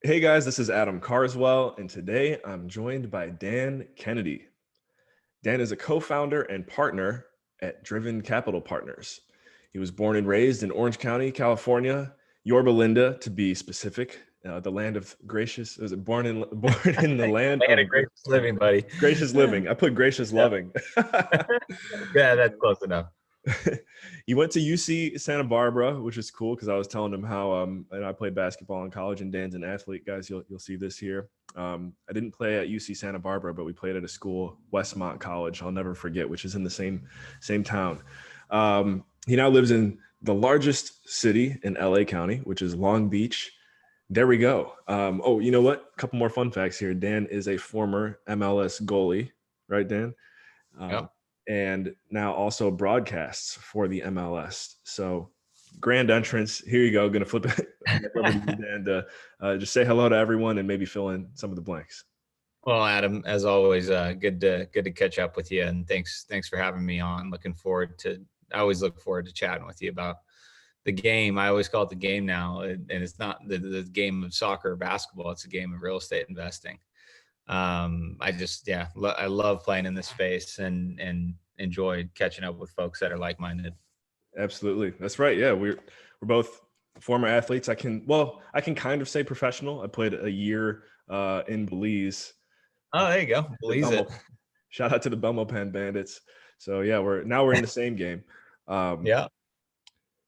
Hey guys, this is Adam Carswell, and today I'm joined by Dan Kennedy. Dan is a co-founder and partner at Driven Capital Partners. He was born and raised in Orange County, California, Yorba Linda, to be specific, the land of gracious. Was it born in the land Land of of gracious living, buddy. gracious living? I put gracious Yeah, loving. yeah, that's close enough. He went to UC Santa Barbara, which is cool because I was telling him how and I played basketball in college, and Dan's an athlete, guys. You'll see this here. I didn't play at UC Santa Barbara, but we played at a school, Westmont College. I'll never forget, which is in the same town. He now lives in the largest city in LA County, which is Long Beach. There we go. Oh, you know what? A couple more fun facts here. Dan is a former MLS goalie, right, Dan? Yep. And now also broadcasts for the MLS. So grand entrance. Here you go. Going to flip it over to you, Dan, to just say hello to everyone and maybe fill in some of the blanks. Well, Adam, as always, good to catch up with you, and thanks for having me on. I always look forward to chatting with you about the game. I always call it the game now, and it's not the game of soccer or basketball. It's a game of real estate investing. I love playing in this space and enjoyed catching up with folks that are like-minded. Absolutely. That's right. Yeah. We're both former athletes. I can kind of say professional. I played a year in Belize. Oh, there you go. Belize it. Shout out to the Belmopan Bandits. So yeah, we're in the same game. Yeah.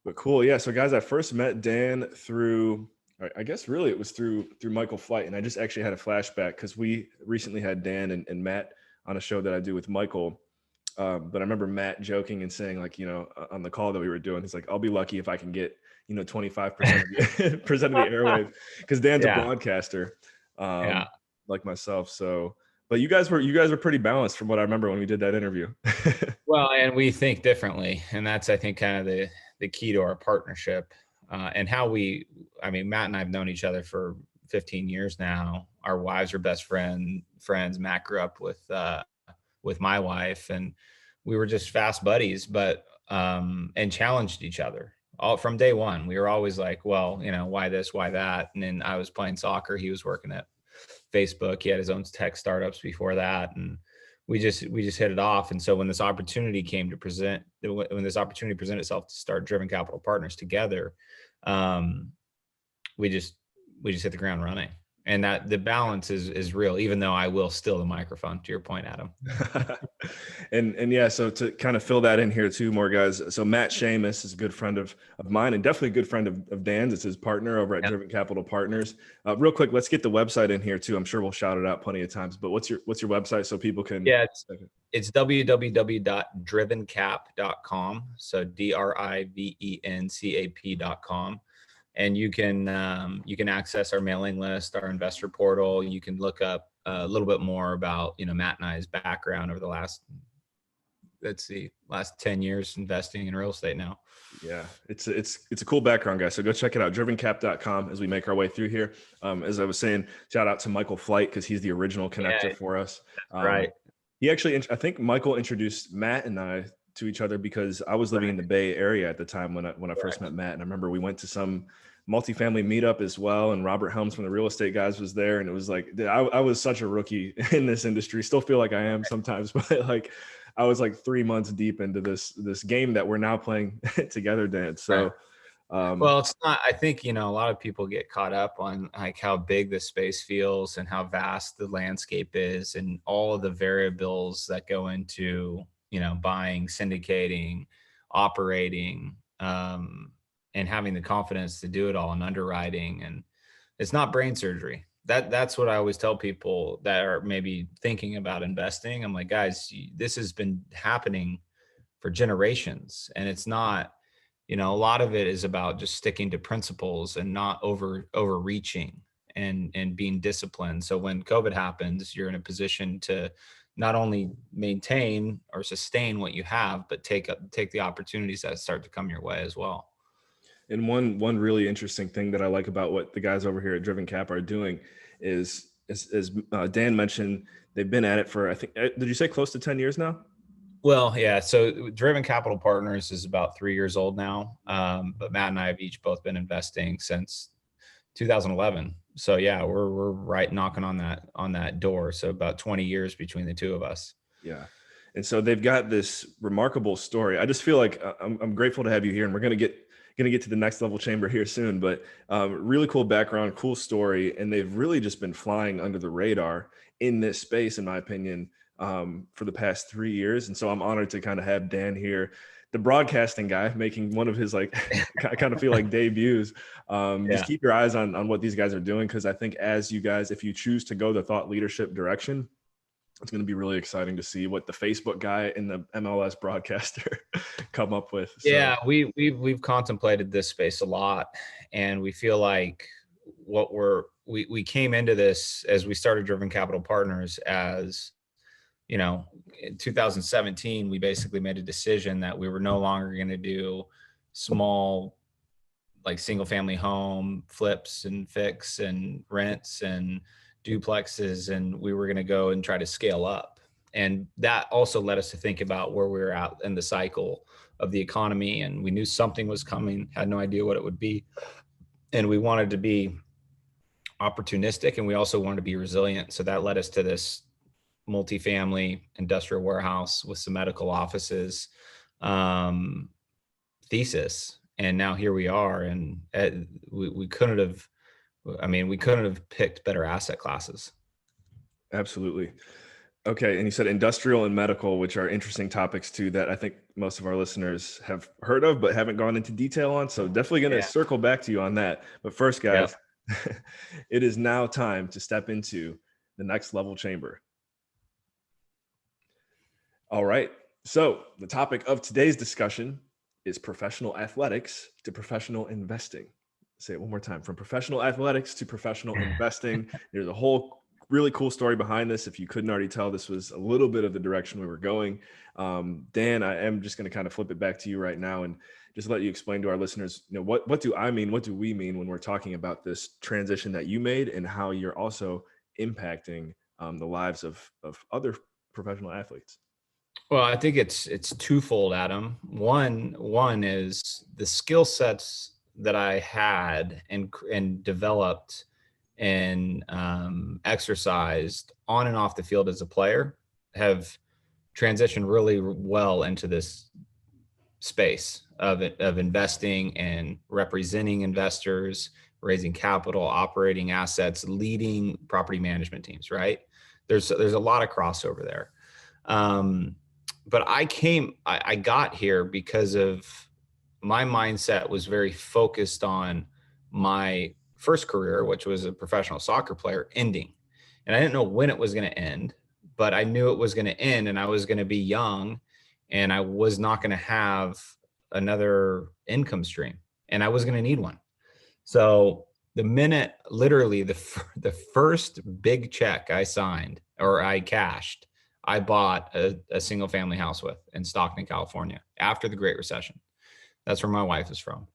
But cool. Yeah. So guys, I first met Dan through, I guess really it was through Michael Flight. And I just actually had a flashback because we recently had Dan and Matt on a show that I do with Michael. But I remember Matt joking and saying, like, on the call that we were doing, he's like, I'll be lucky if I can get, 25% of the airwave, because Dan's a broadcaster, like myself. So, but you guys were pretty balanced from what I remember when we did that interview. Well, and we think differently, and that's, I think, kind of the key to our partnership, and how Matt and I have known each other for 15 years now. Our wives are best friends. Matt grew up with my wife, and we were just fast buddies, but and challenged each other all from day one. We were always like, well, why this, why that? And then I was playing soccer. He was working at Facebook. He had his own tech startups before that. And we just hit it off. And so when this opportunity presented itself to start Driven Capital Partners together, we just hit the ground running. And that the balance is real, even though I will steal the microphone, to your point, Adam. and yeah, so to kind of fill that in here too, more guys. So Matt Seamus is a good friend of mine, and definitely a good friend of Dan's. It's his partner over at Driven Capital Partners. Real quick, let's get the website in here too. I'm sure we'll shout it out plenty of times, but what's your website so people can? Yeah, it's www.drivencap.com. So drivencap.com. And you can access our mailing list, our investor portal. You can look up a little bit more about Matt and I's background over the last 10 years investing in real estate now. Yeah, it's a cool background, guys. So go check it out, drivencap.com, as we make our way through here. As I was saying, shout out to Michael Flight, because he's the original connector for us. Right. He actually, I think Michael introduced Matt and I to each other because I was living in the Bay Area at the time when I first met Matt. And I remember we went to some multifamily meetup as well, and Robert Helms from the Real Estate Guys was there, and it was like, I was such a rookie in this industry. Still feel like I am sometimes, but like I was like 3 months deep into this game that we're now playing together, Dan. So well, it's not, I think, a lot of people get caught up on like how big the space feels and how vast the landscape is and all of the variables that go into buying, syndicating, operating, and having the confidence to do it all, and underwriting. And it's not brain surgery. That's what I always tell people that are maybe thinking about investing. I'm like, guys, this has been happening for generations, and it's not, a lot of it is about just sticking to principles and not overreaching and being disciplined. So when COVID happens, you're in a position to not only maintain or sustain what you have, but take the opportunities that start to come your way as well. And one really interesting thing that I like about what the guys over here at Driven Cap are doing is, as Dan mentioned, they've been at it for, I think, did you say close to 10 years now? Well, yeah. So Driven Capital Partners is about 3 years old now. But Matt and I have both been investing since 2011. So yeah, we're right knocking on that door. So about 20 years between the two of us. Yeah. And so they've got this remarkable story. I just feel like I'm grateful to have you here, and we're gonna get to the next level chamber here soon. But really cool background, cool story, and they've really just been flying under the radar in this space, in my opinion, for the past 3 years. And so I'm honored to kind of have Dan here, the broadcasting guy, making one of his like I kind of feel like debuts. Just Yeah. keep your eyes on what these guys are doing, because I think as you guys, if you choose to go the thought leadership direction, it's going to be really exciting to see what the Facebook guy and the MLS broadcaster come up with. So Yeah, we've contemplated this space a lot, and we feel like we came into this as we started Driven Capital Partners as, you know, in 2017, we basically made a decision that we were no longer going to do small, like single family home flips and fix and rents and duplexes. And we were going to go and try to scale up. And that also led us to think about where we were at in the cycle of the economy. And we knew something was coming, had no idea what it would be. And we wanted to be opportunistic, and we also wanted to be resilient. So that led us to this multifamily industrial warehouse with some medical offices um, thesis. And now here we are, and we couldn't have, I mean, we couldn't have picked better asset classes. absolutely. Okay. And you said industrial and medical, which are interesting topics too, that I think most of our listeners have heard of, but haven't gone into detail on. So definitely going to Yeah. circle back to you on that. But first, Yep. guys, it is now time to step into the next level chamber. All right. So the topic of today's discussion is professional athletics to professional investing. Say it one more time: from professional athletics to professional investing. There's a whole really cool story behind this. If you couldn't already tell, this was a little bit of the direction we were going. Dan, I am just going to kind of flip it back to you right now and just let you explain to our listeners, what do I mean? What do we mean when we're talking about this transition that you made, and how you're also impacting the lives of other professional athletes? Well, I think it's twofold, Adam. One is the skill sets that I had and developed and exercised on and off the field as a player have transitioned really well into this space of investing and representing investors, raising capital, operating assets, leading property management teams. Right? There's a lot of crossover there. But I got here because of my mindset was very focused on my first career, which was a professional soccer player, ending. And I didn't know when it was going to end, but I knew it was going to end, and I was going to be young, and I was not going to have another income stream, and I was going to need one. So the minute, literally the first big check I signed or I cashed, I bought a single family house with in Stockton, California, after the Great Recession. That's where my wife is from.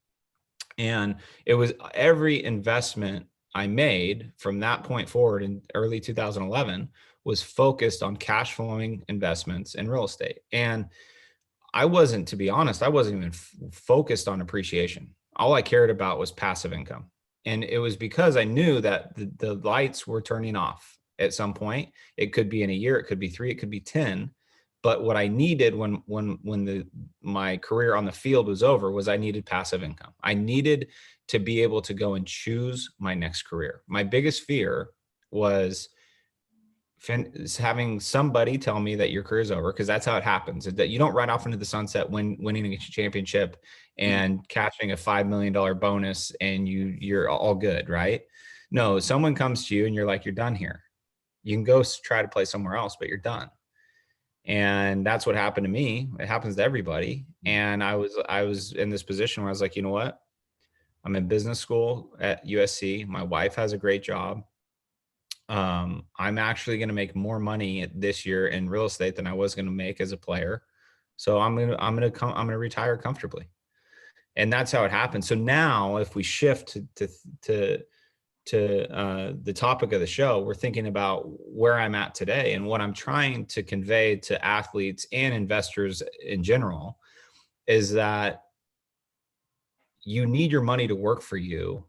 And it was every investment I made from that point forward in early 2011 was focused on cash flowing investments in real estate. And I wasn't, to be honest, I wasn't even focused on appreciation. All I cared about was passive income. And it was because I knew that the lights were turning off at some point. It could be in a year, it could be 3, it could be 10. But what I needed when my career on the field was over was I needed passive income. I needed to be able to go and choose my next career. My biggest fear was having somebody tell me that your career is over, because that's how it happens. That you don't ride off into the sunset winning a championship and catching a $5 million bonus and you're all good, right? No, someone comes to you and you're like, you're done here. You can go try to play somewhere else, but you're done. And that's what happened to me. It happens to everybody. And I was in this position where I was like, you know what? I'm in business school at USC. My wife has a great job. I'm actually going to make more money this year in real estate than I was going to make as a player. So I'm going to retire comfortably. And that's how it happened. So now if we shift to the topic of the show, we're thinking about where I'm at today, and what I'm trying to convey to athletes and investors in general is that you need your money to work for you,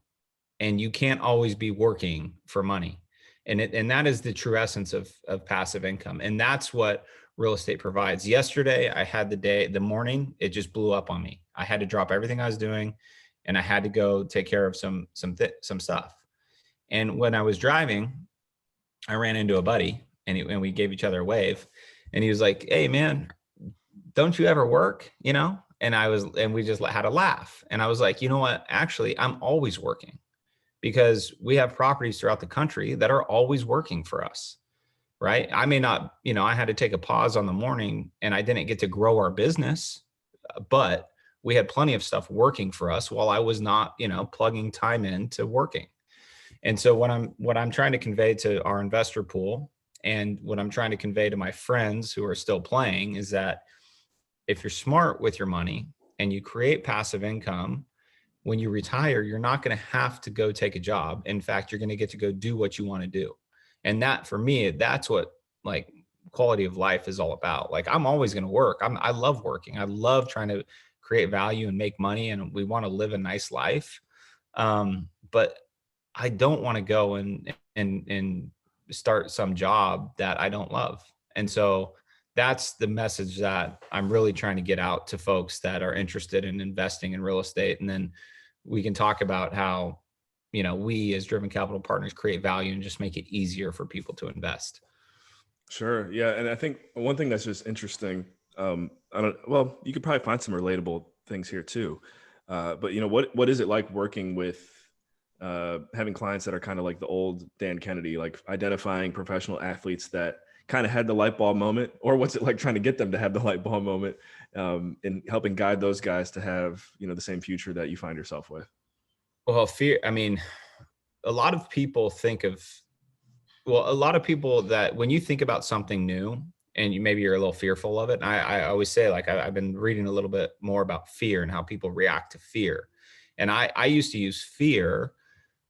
and you can't always be working for money. And that is the true essence of passive income. And that's what real estate provides. Yesterday, I had the morning, it just blew up on me. I had to drop everything I was doing and I had to go take care of some stuff. And when I was driving, I ran into a buddy and we gave each other a wave. And he was like, "Hey man, don't you ever work?" And we just had a laugh. And I was like, you know what? Actually, I'm always working, because we have properties throughout the country that are always working for us, right? I may not, I had to take a pause on the morning and I didn't get to grow our business, but we had plenty of stuff working for us while I was not, plugging time into working. And so what I'm trying to convey to our investor pool, and what I'm trying to convey to my friends who are still playing, is that if you're smart with your money and you create passive income, when you retire, you're not going to have to go take a job. In fact, you're going to get to go do what you want to do. And that, for me, that's what like quality of life is all about. Like, I'm always going to work. I love working. I love trying to create value and make money, and we want to live a nice life. But I don't want to go and start some job that I don't love. And so that's the message that I'm really trying to get out to folks that are interested in investing in real estate. And then we can talk about how, we as Driven Capital Partners create value and just make it easier for people to invest. Sure. Yeah. And I think one thing that's just interesting, you could probably find some relatable things here too. But what is it like working with, having clients that are kind of like the old Dan Kennedy, like identifying professional athletes that kind of had the light bulb moment, or what's it like trying to get them to have the light bulb moment, and helping guide those guys to have, the same future that you find yourself with? Well, fear, I mean, a lot of people that when you think about something new and you're a little fearful of it, and I always say, like, I've been reading a little bit more about fear and how people react to fear. And I used to use fear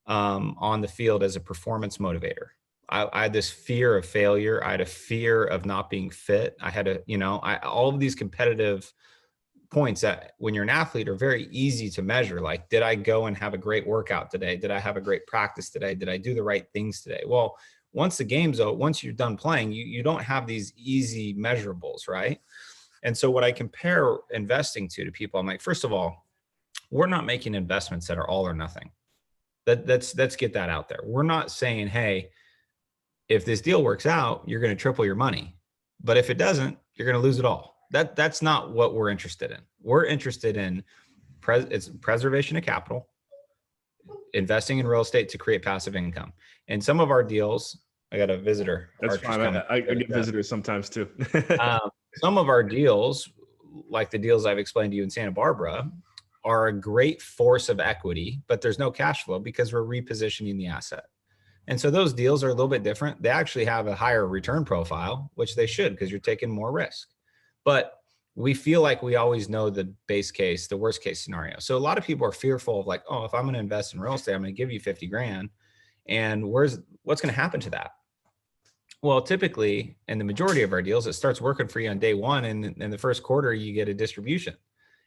on the field as a performance motivator. I had this fear of failure. I had a fear of not being fit. I had all of these competitive points that, when you're an athlete, are very easy to measure. Like, did I go and have a great workout today? Did I have a great practice today? Did I do the right things today? Well, once you're done playing, you don't have these easy measurables, right? And so what I compare investing to people, I'm like, first of all, we're not making investments that are all or nothing. Let's get that out there. We're not saying, hey, if this deal works out, you're going to triple your money, but if it doesn't, you're going to lose it all. That's not what we're interested in. We're interested in it's preservation of capital, investing in real estate to create passive income. And some of our deals, I got a visitor. That's fine. I get visitors sometimes too. Some of our deals, like the deals I've explained to you in Santa Barbara, are a great force of equity, but there's no cash flow because we're repositioning the asset. And so those deals are a little bit different. They actually have a higher return profile, which they should, because you're taking more risk. But we feel like we always know the base case, the worst case scenario. So a lot of people are fearful of, like, oh, if I'm going to invest in real estate, I'm going to give you 50 grand. And what's going to happen to that? Well, typically, in the majority of our deals, it starts working for you on day one. And in the first quarter, you get a distribution.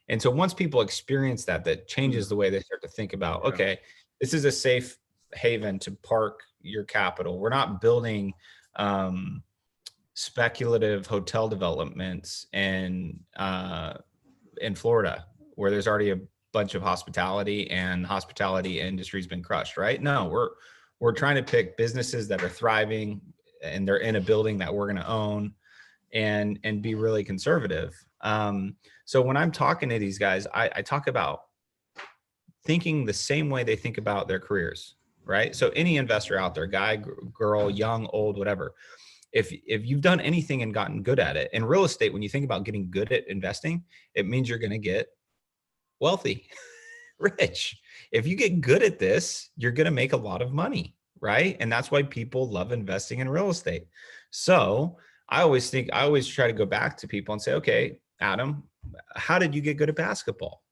And so once people experience that changes the way they start to think about, okay, this is a safe haven to park your capital. We're not building speculative hotel developments in Florida, where there's already a bunch of hospitality and hospitality industry's been crushed, right? No, we're trying to pick businesses that are thriving and they're in a building that we're going to own, and be really conservative. So when I'm talking to these guys, I talk about thinking the same way they think about their careers, right? So any investor out there, guy, girl, young, old, whatever, if you've done anything and gotten good at it, in real estate, when you think about getting good at investing, it means you're going to get wealthy, rich. If you get good at this, you're going to make a lot of money, right? And that's why people love investing in real estate. So I always try to go back to people and say, okay, Adam, how did you get good at basketball?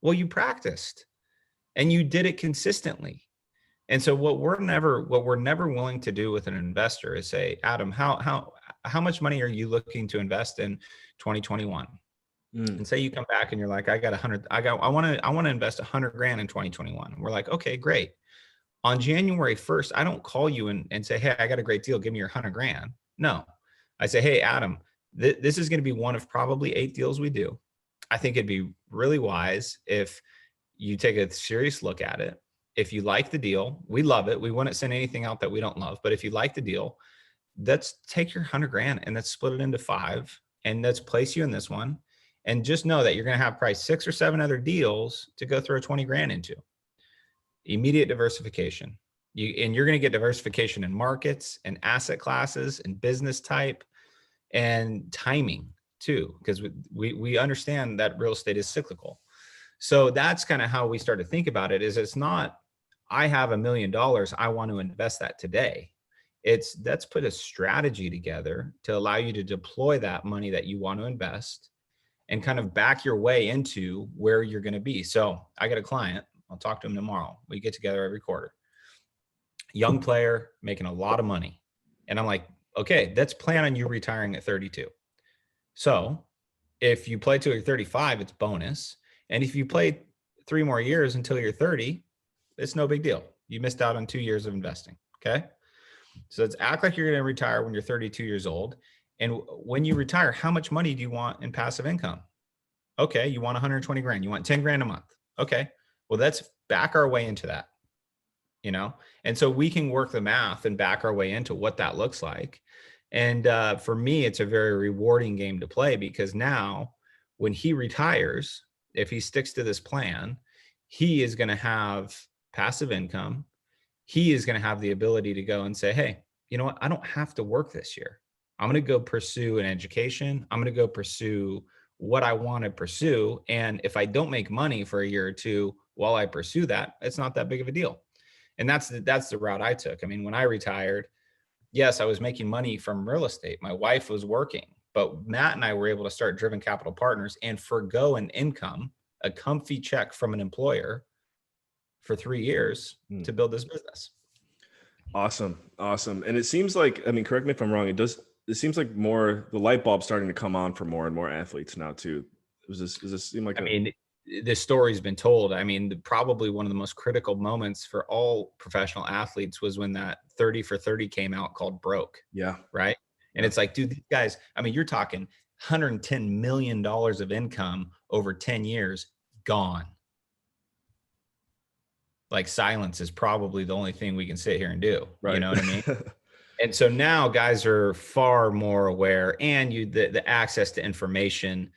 Well, you practiced and you did it consistently. And so what we're never willing to do with an investor is say, Adam, how much money are you looking to invest in 2021? And say you come back and you're like, I want to invest 100 grand in 2021. And we're like, okay, great. On January 1st, I don't call you and say, hey, I got a great deal. Give me your 100 grand. No, I say, hey, Adam, this is going to be one of probably 8 deals we do. I think it'd be really wise if you take a serious look at it. If you like the deal, we love it. We wouldn't send anything out that we don't love. But if you like the deal, let's take your 100 grand and let's split it into 5 and let's place you in this one. And just know that you're going to have probably 6 or 7 other deals to go throw 20 grand into. Immediate diversification. You're going to get diversification in markets and asset classes and business type and timing too, because we understand that real estate is cyclical. So that's kind of how we start to think about it. Is it's not, I have $1 million, I want to invest that today. It's let's put a strategy together to allow you to deploy that money that you want to invest and kind of back your way into where you're going to be. So I got a client, I'll talk to him tomorrow. We get together every quarter. Young player making a lot of money. And I'm like, okay, let's plan on you retiring at 32. So if you play till you're 35, it's bonus. And if you play 3 more years until you're 30, it's no big deal. You missed out on 2 years of investing. Okay. So let's act like you're going to retire when you're 32 years old. And when you retire, how much money do you want in passive income? Okay. You want 120 grand. You want 10 grand a month. Okay. Well, let's back our way into that, And so we can work the math and back our way into what that looks like. And for me, it's a very rewarding game to play because now when he retires, if he sticks to this plan, he is going to have passive income. He is going to have the ability to go and say, hey, you know what? I don't have to work this year. I'm going to go pursue an education. I'm going to go pursue what I want to pursue. And if I don't make money for a year or two while I pursue that, it's not that big of a deal. And that's the route I took. I mean, when I retired, yes, I was making money from real estate. My wife was working, but Matt and I were able to start Driven Capital Partners and forgo an income, a comfy check from an employer for 3 years to build this business. Awesome. And it seems like, I mean, correct me if I'm wrong. It seems like more the light bulb starting to come on for more and more athletes now too. Does this seem like, this story's been told. I mean, probably one of the most critical moments for all professional athletes was when that 30 for 30 came out called Broke. Yeah. Right. And it's like, dude, these guys, I mean, you're talking $110 million of income over 10 years gone. Like silence is probably the only thing we can sit here and do. Right. You know what I mean? And so now guys are far more aware, and the access to information,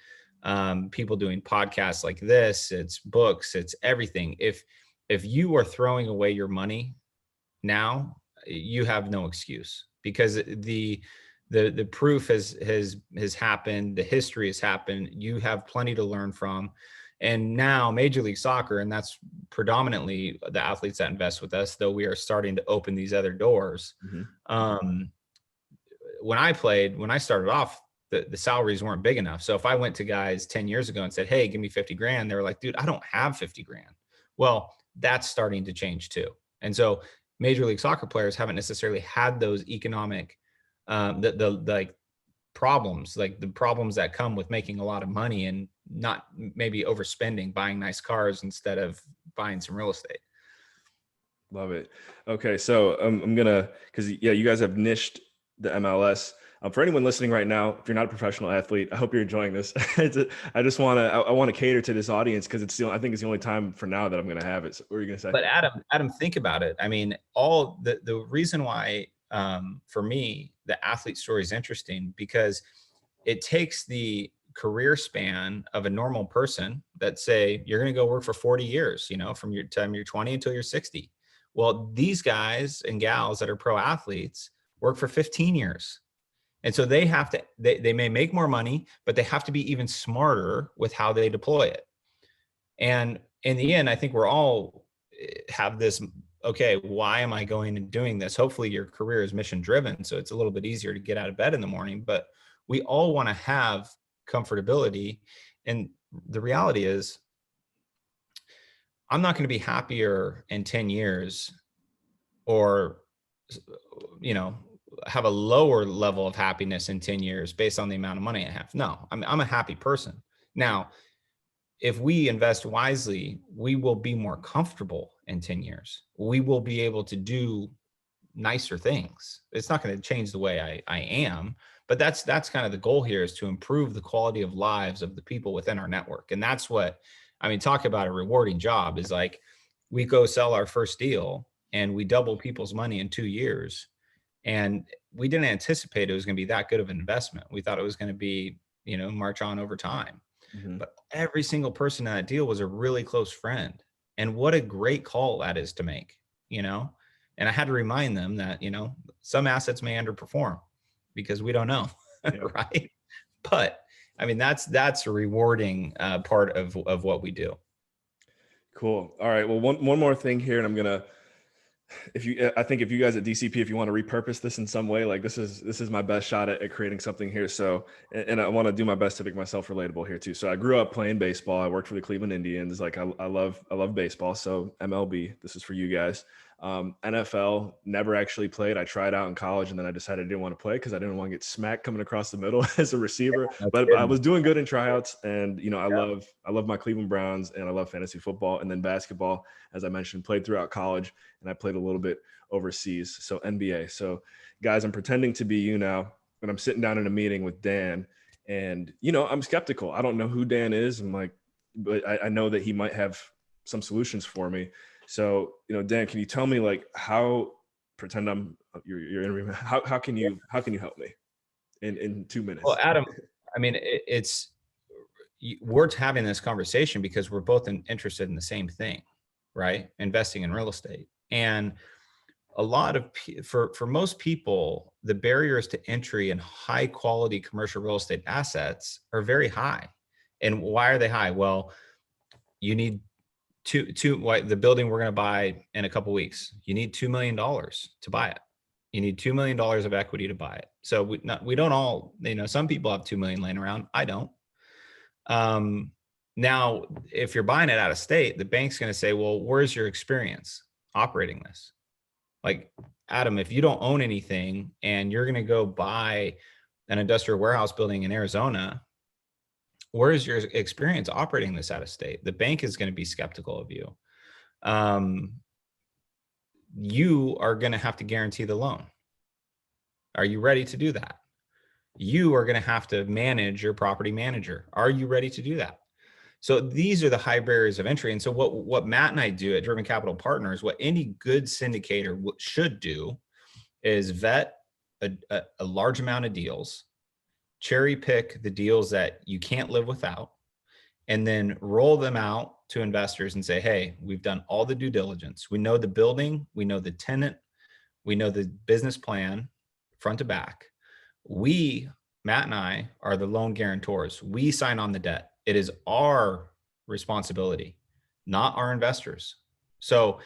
people doing podcasts like this, it's books, it's everything. If you are throwing away your money now, you have no excuse, because the proof has happened, the history has happened. You have plenty to learn from. And now Major League Soccer, and that's predominantly the athletes that invest with us, though we are starting to open these other doors. Mm-hmm. When I started off, the salaries weren't big enough. So if I went to guys 10 years ago and said, hey, give me 50 grand, they were like, dude, I don't have 50 grand. Well, that's starting to change too. And so Major League Soccer players haven't necessarily had those economic, problems, like the problems that come with making a lot of money and not maybe overspending, buying nice cars instead of buying some real estate. Love it. Okay. So I'm gonna, cause you guys have niched the MLS. For anyone listening right now, if you're not a professional athlete, I hope you're enjoying this. I just want to cater to this audience, because I think it's the only time for now that I'm going to have it. So what are you going to say? But Adam, think about it. I mean, all the reason why, for me, the athlete story is interesting, because it takes the career span of a normal person that, say, you're going to go work for 40 years, from your time you're 20 until you're 60. Well, these guys and gals that are pro athletes work for 15 years. And so they have to, they may make more money, but they have to be even smarter with how they deploy it. And in the end, I think we're all have this, okay, why am I going and doing this? Hopefully your career is mission driven, so it's a little bit easier to get out of bed in the morning, but we all want to have comfortability. And the reality is, I'm not going to be happier in 10 years, or, have a lower level of happiness in 10 years based on the amount of money I have. No, I'm a happy person. Now, if we invest wisely, we will be more comfortable in 10 years. We will be able to do nicer things. It's not going to change the way I am, but that's kind of the goal here, is to improve the quality of lives of the people within our network. And that's what, I mean, talk about a rewarding job, is like, we go sell our first deal and we double people's money in 2 years. And we didn't anticipate it was going to be that good of an investment. We thought it was going to be, march on over time. Mm-hmm. But every single person in that deal was a really close friend. And what a great call that is to make, And I had to remind them that, some assets may underperform because we don't know, right? But I mean, that's a rewarding part of what we do. Cool. All right. Well, one more thing here, and I'm gonna, I think if you guys at DCP, if you want to repurpose this in some way, like this is my best shot at creating something here. So, and I want to do my best to make myself relatable here too. So I grew up playing baseball. I worked for the Cleveland Indians. Like I love baseball. So MLB, this is for you guys. NFL, never actually played. I tried out in college, and then I decided I didn't want to play because I didn't want to get smacked coming across the middle as a receiver. But I was doing good in tryouts, and I love my Cleveland Browns, and I love fantasy football, and then basketball, as I mentioned, played throughout college, and I played a little bit overseas. So NBA. So guys, I'm pretending to be you now, and I'm sitting down in a meeting with Dan, and I'm skeptical. I don't know who Dan is. I'm like, but I know that he might have some solutions for me. So, Dan, can you tell me like how, pretend I'm your interview, how can you help me in 2 minutes? Well, Adam, I mean, we're having this conversation because we're both interested in the same thing, right? Investing in real estate. And a lot of, for most people, the barriers to entry in high quality commercial real estate assets are very high. And why are they high? Well, you need the building we're going to buy in a couple of weeks, you need $2 million to buy it. You need $2 million of equity to buy it. So we don't all, some people have 2 million laying around. I don't. Now, if you're buying it out of state, the bank's going to say, well, where's your experience operating this? Like, Adam, if you don't own anything and you're going to go buy an industrial warehouse building in Arizona, where is your experience operating this out of state? The bank is going to be skeptical of you. You are going to have to guarantee the loan. Are you ready to do that? You are going to have to manage your property manager. Are you ready to do that? So these are the high barriers of entry. And so what Matt and I do at Driven Capital Partners, what any good syndicator should do, is vet a large amount of deals, cherry pick the deals that you can't live without, and then roll them out to investors and say, hey, we've done all the due diligence. We know the building, we know the tenant, we know the business plan front to back. Matt and I, are the loan guarantors. We sign on the debt. It is our responsibility, not our investors. So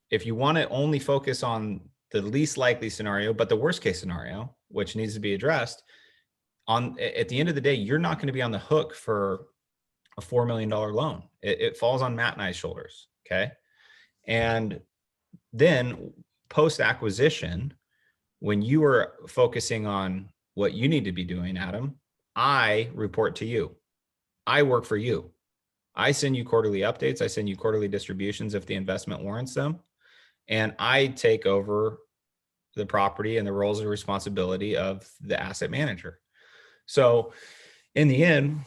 if you want to only focus on the least likely scenario, but the worst case scenario, which needs to be addressed, at the end of the day, you're not going to be on the hook for a $4 million loan. It falls on Matt and I's shoulders. Okay. And then post acquisition, when you are focusing on what you need to be doing, Adam, I report to you. I work for you. I send you quarterly updates. I send you quarterly distributions if the investment warrants them. And I take over the property and the roles and responsibility of the asset manager. So in the end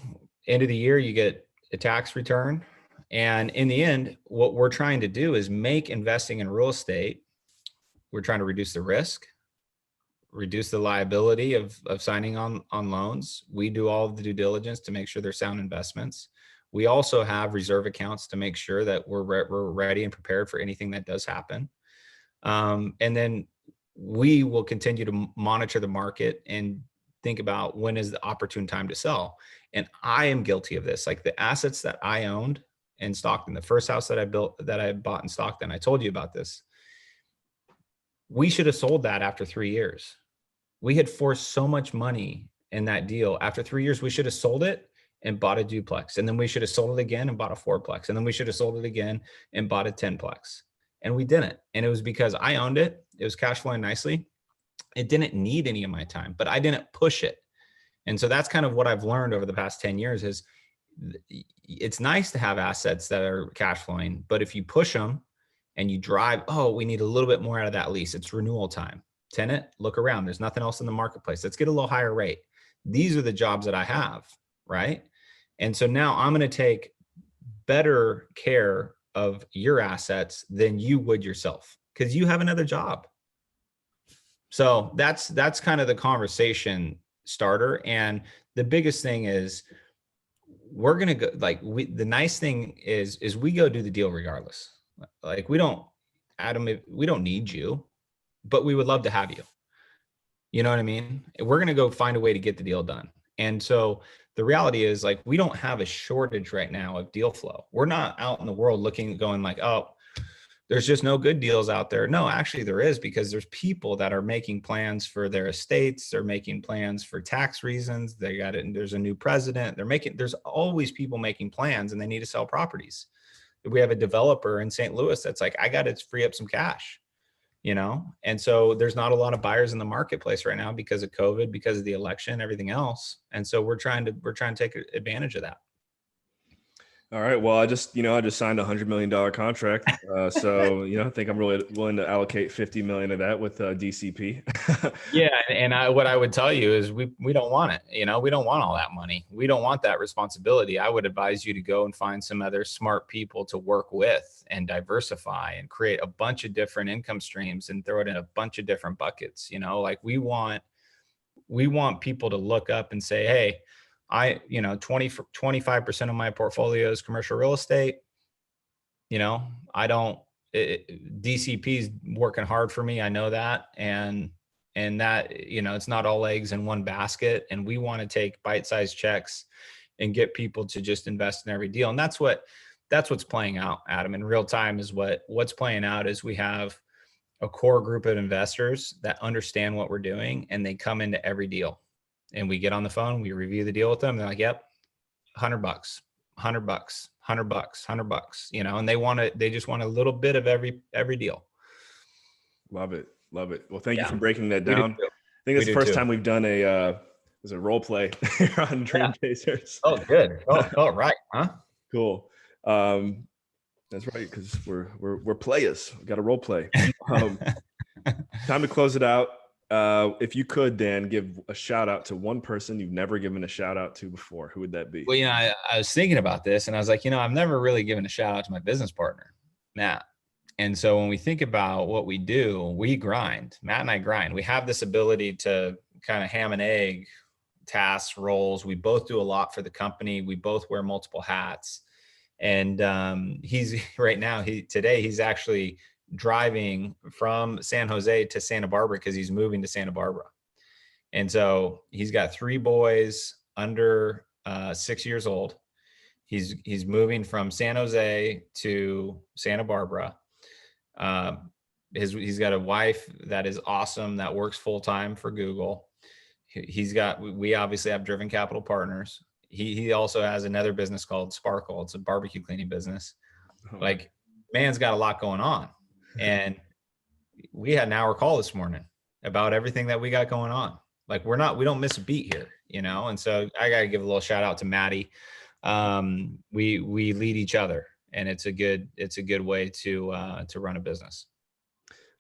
of the year, you get a tax return. And in the end, what we're trying to do is make investing in real estate, we're trying to reduce the risk, reduce the liability of signing on loans. We do all of the due diligence to make sure they're sound investments. We also have reserve accounts to make sure that we're ready and prepared for anything that does happen. And then we will continue to monitor the market and think about when is the opportune time to sell. And I am guilty of this. Like the assets that I owned in Stockton, the first house that I bought in Stockton, I told you about this. We should have sold that after 3 years. We had forced so much money in that deal. After 3 years, we should have sold it and bought a duplex. And then we should have sold it again and bought a fourplex. And then we should have sold it again and bought a 10plex. And we didn't. And it was because I owned it. It was cash flowing nicely. It didn't need any of my time, but I didn't push it. And so that's kind of what I've learned over the past 10 years is it's nice to have assets that are cash flowing, but if you push them and you drive, oh, we need a little bit more out of that lease. It's renewal time. Tenant, look around. There's nothing else in the marketplace. Let's get a little higher rate. These are the jobs that I have, right? And so now I'm going to take better care of your assets than you would yourself because you have another job. So that's kind of the conversation starter. And the biggest thing is we're going to go, like, the nice thing is we go do the deal regardless. Like, we don't, Adam, we don't need you, but we would love to have you. You know what I mean? We're going to go find a way to get the deal done. And so the reality is, like, we don't have a shortage right now of deal flow. We're not out in the world looking, going like, oh, there's just no good deals out there. No, actually there is, because there's people that are making plans for their estates. They're making plans for tax reasons. They got it. And there's a new president. There's always people making plans, and they need to sell properties. We have a developer in St. Louis that's like, I got to free up some cash, you know? And so there's not a lot of buyers in the marketplace right now because of COVID, because of the election, everything else. And so we're trying to take advantage of that. All right. Well, I just signed $100 million contract. So, I think I'm really willing to allocate 50 million of that with DCP. Yeah. And what I would tell you is we don't want it. We don't want all that money. We don't want that responsibility. I would advise you to go and find some other smart people to work with and diversify and create a bunch of different income streams and throw it in a bunch of different buckets. Like, we want people to look up and say, hey, 25% of my portfolio is commercial real estate. DCP's working hard for me. I know that. And that, it's not all eggs in one basket. And we want to take bite-sized checks and get people to just invest in every deal. And that's what's playing out, Adam, in real time. Is what's playing out is we have a core group of investors that understand what we're doing, and they come into every deal. And we get on the phone, we review the deal with them. They're like, yep, $100, $100, $100, $100, and they just want a little bit of every deal. Love it. Love it. Well, thank you for breaking that down. I think it's the first time we've done a role play on Dream Chasers. Oh, good. Oh, right. Huh? Cool. That's right. Cause we're players. We got a role play. Time to close it out. If you could, Dan, give a shout out to one person you've never given a shout out to before, who would that be? Well, I was thinking about this, and I was like, I've never really given a shout out to my business partner, Matt. And so when we think about what we do, we grind. Matt and I grind. We have this ability to kind of ham and egg tasks, roles. We both do a lot for the company. We both wear multiple hats. And he's actually driving from San Jose to Santa Barbara because he's moving to Santa Barbara. And so he's got 3 boys under 6 years old. He's moving from San Jose to Santa Barbara. He's got a wife that is awesome, that works full-time for Google. We obviously have Driven Capital Partners. He also has another business called Sparkle. It's a barbecue cleaning business. Like, man's got a lot going on. And we had an hour call this morning about everything that we got going on. Like, we don't miss a beat here, And so I got to give a little shout out to Maddie. We lead each other, and it's a good way to run a business.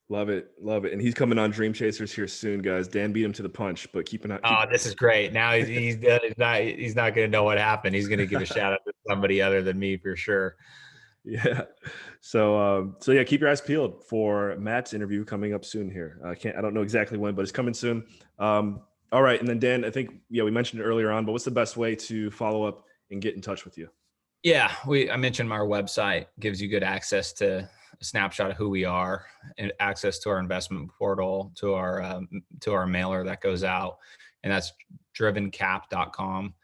Love it. Love it. And he's coming on Dream Chasers here soon, guys. Dan beat him to the punch, but keep an eye. Oh, this is great. Now he's not going to know what happened. He's going to give a shout out to somebody other than me for sure. Yeah. So yeah, keep your eyes peeled for Matt's interview coming up soon here. I don't know exactly when, but it's coming soon. All right. And then Dan, I think, we mentioned it earlier on, but what's the best way to follow up and get in touch with you? Yeah. I mentioned our website gives you good access to a snapshot of who we are and access to our investment portal, to our mailer that goes out, and that's drivencap.com.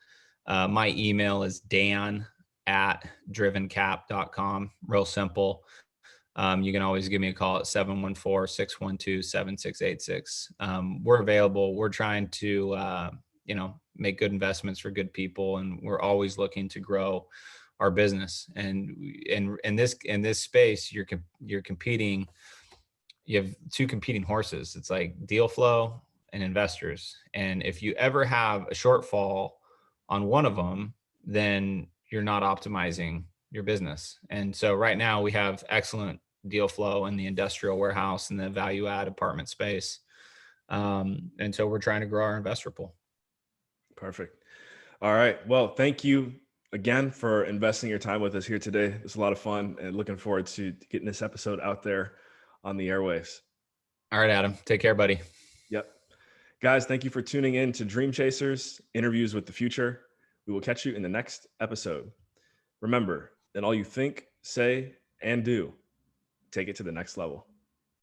My email is dan@drivencap.com. Real simple. You can always give me a call at 714-612-7686. We're available. We're trying to, make good investments for good people. And we're always looking to grow our business. And in this space, you're competing. You have 2 competing horses. It's like deal flow and investors. And if you ever have a shortfall on one of them, then you're not optimizing your business. And so right now we have excellent deal flow in the industrial warehouse and the value add apartment space. And so we're trying to grow our investor pool. Perfect. All right. Well, thank you again for investing your time with us here today. It's a lot of fun and looking forward to getting this episode out there on the airwaves. All right, Adam. Take care, buddy. Yep. Guys, thank you for tuning in to Dream Chasers, Interviews with the Future. We will catch you in the next episode. Remember that all you think, say, and do, take it to the next level.